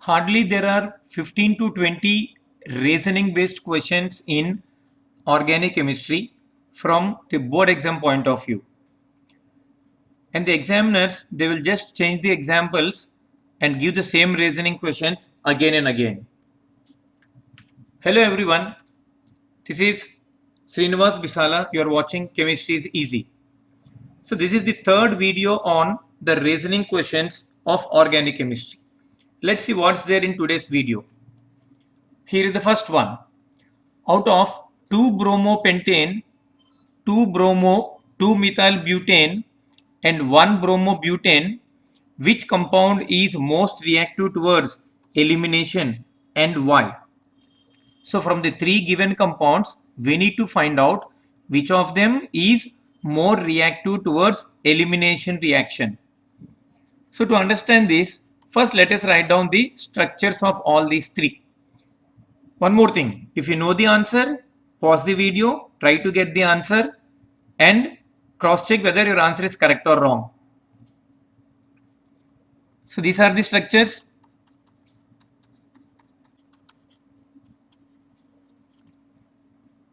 Hardly there are 15 to 20 reasoning based questions in organic chemistry from the board exam point of view. And the examiners, they will just change the examples and give the same reasoning questions again and again. Hello everyone, this is Srinivas Bisala. You are watching Chemistry is Easy. So this is the third video on the reasoning questions of organic chemistry. Let's see what's there in today's video. Here is the first one. Out of 2-bromopentane, 2-methyl-butane and 1-bromobutane, which compound is most reactive towards elimination and why? So from the three given compounds, we need to find out which of them is more reactive towards elimination reaction. So to understand this, first let us write down the structures of all these three. One more thing, if you know the answer, pause the video, try to get the answer and cross check whether your answer is correct or wrong. So these are the structures.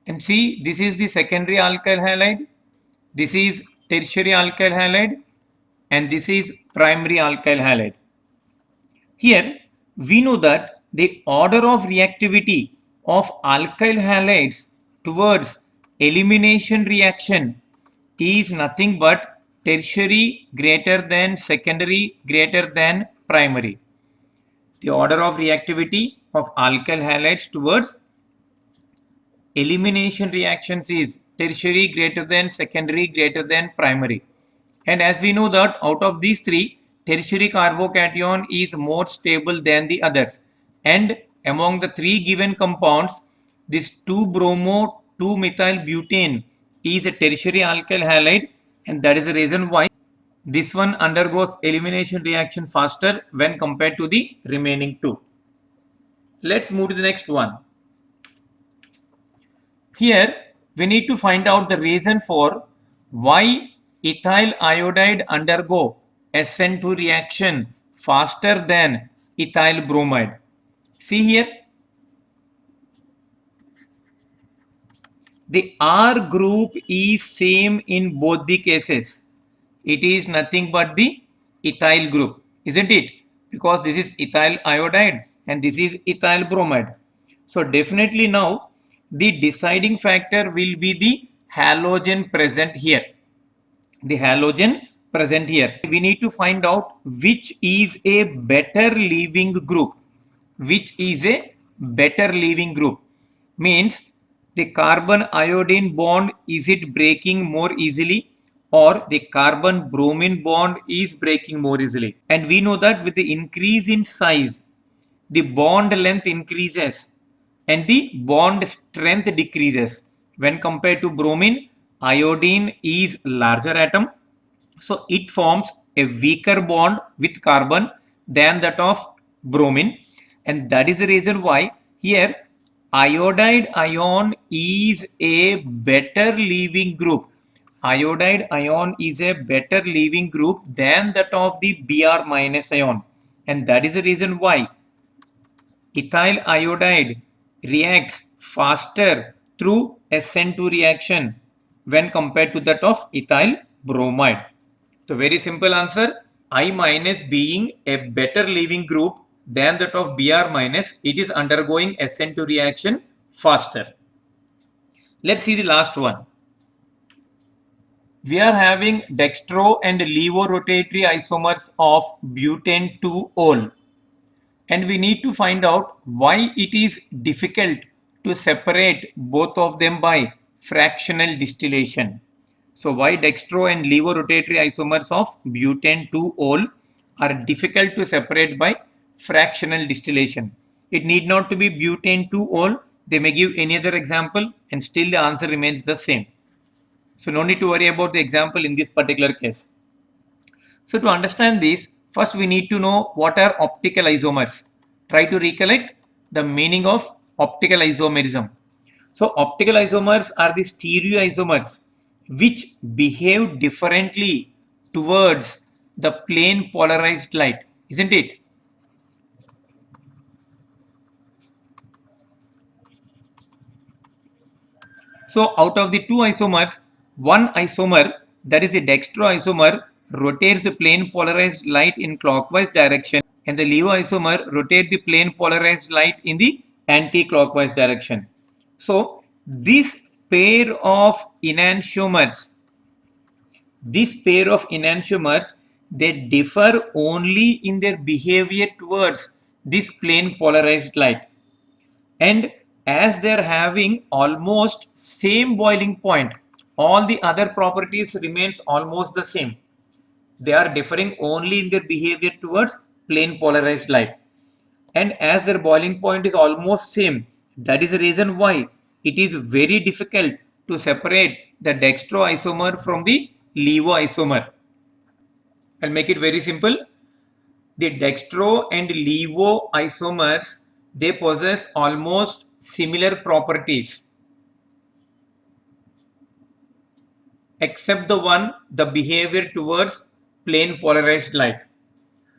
And see, this is the secondary alkyl halide, this is tertiary alkyl halide, and this is primary alkyl halide. Here, we know that the order of reactivity of alkyl halides towards elimination reaction is nothing but tertiary greater than secondary greater than primary. The order of reactivity of alkyl halides towards elimination reactions is tertiary greater than secondary greater than primary. And as we know that out of these three, tertiary carbocation is more stable than the others. And among the three given compounds, this 2-bromo 2-methyl-butane is a tertiary alkyl halide, and that is the reason why this one undergoes elimination reaction faster when compared to the remaining two. Let's move to the next one. Here we need to find out the reason for why ethyl iodide undergo SN2 reaction faster than ethyl bromide. See here, the R group is same in both the cases. It is nothing but the ethyl group, isn't it? Because this is ethyl iodide and this is ethyl bromide. So definitely now the deciding factor will be the halogen present here. The halogen present here. We need to find out which is a better leaving group. Which is a better leaving group. Means the carbon iodine bond, is it breaking more easily, or the carbon bromine bond is breaking more easily? And we know that with the increase in size, the bond length increases and the bond strength decreases. When compared to bromine, iodine is larger atom, so it forms a weaker bond with carbon than that of bromine, and that is the reason why here iodide ion is a better leaving group. Iodide ion is a better leaving group than that of the Br minus ion, and that is the reason why ethyl iodide reacts faster through SN2 reaction when compared to that of ethyl bromide. So very simple answer, I minus being a better leaving group than that of Br minus, it is undergoing SN2 reaction faster. Let's see the last one. We are having dextro and levorotatory isomers of butane 2-ol. And we need to find out why it is difficult to separate both of them by fractional distillation. So why dextro and levorotatory isomers of butane 2-ol are difficult to separate by fractional distillation. It need not to be butane 2-ol. They may give any other example and still the answer remains the same. So no need to worry about the example in this particular case. So to understand this, first we need to know what are optical isomers. Try to recollect the meaning of optical isomerism. So optical isomers are the stereoisomers which behave differently towards the plane polarized light, isn't it? So out of the two isomers, one isomer, that is the dextro isomer, rotates the plane polarized light in clockwise direction, and the levo isomer rotate the plane polarized light in the anti-clockwise direction. So this pair of enantiomers, they differ only in their behavior towards this plane polarized light, and as they are having almost same boiling point, all the other properties remains almost the same. They are differing only in their behavior towards plane polarized light, and as their boiling point is almost same, that is the reason why it is very difficult to separate the dextro isomer from the levo isomer. I'll make it very simple. The dextro and levo isomers, they possess almost similar properties, except the behavior towards plane polarized light.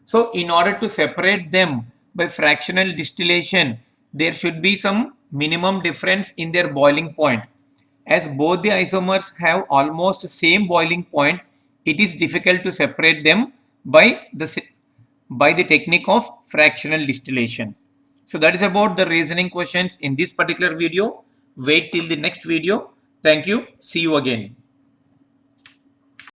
So in order to separate them by fractional distillation, there should be some minimum difference in their boiling point. As both the isomers have almost same boiling point, it is difficult to separate them by the technique of fractional distillation. So that is about the reasoning questions in this particular video. Wait till the next video. Thank you. See you again.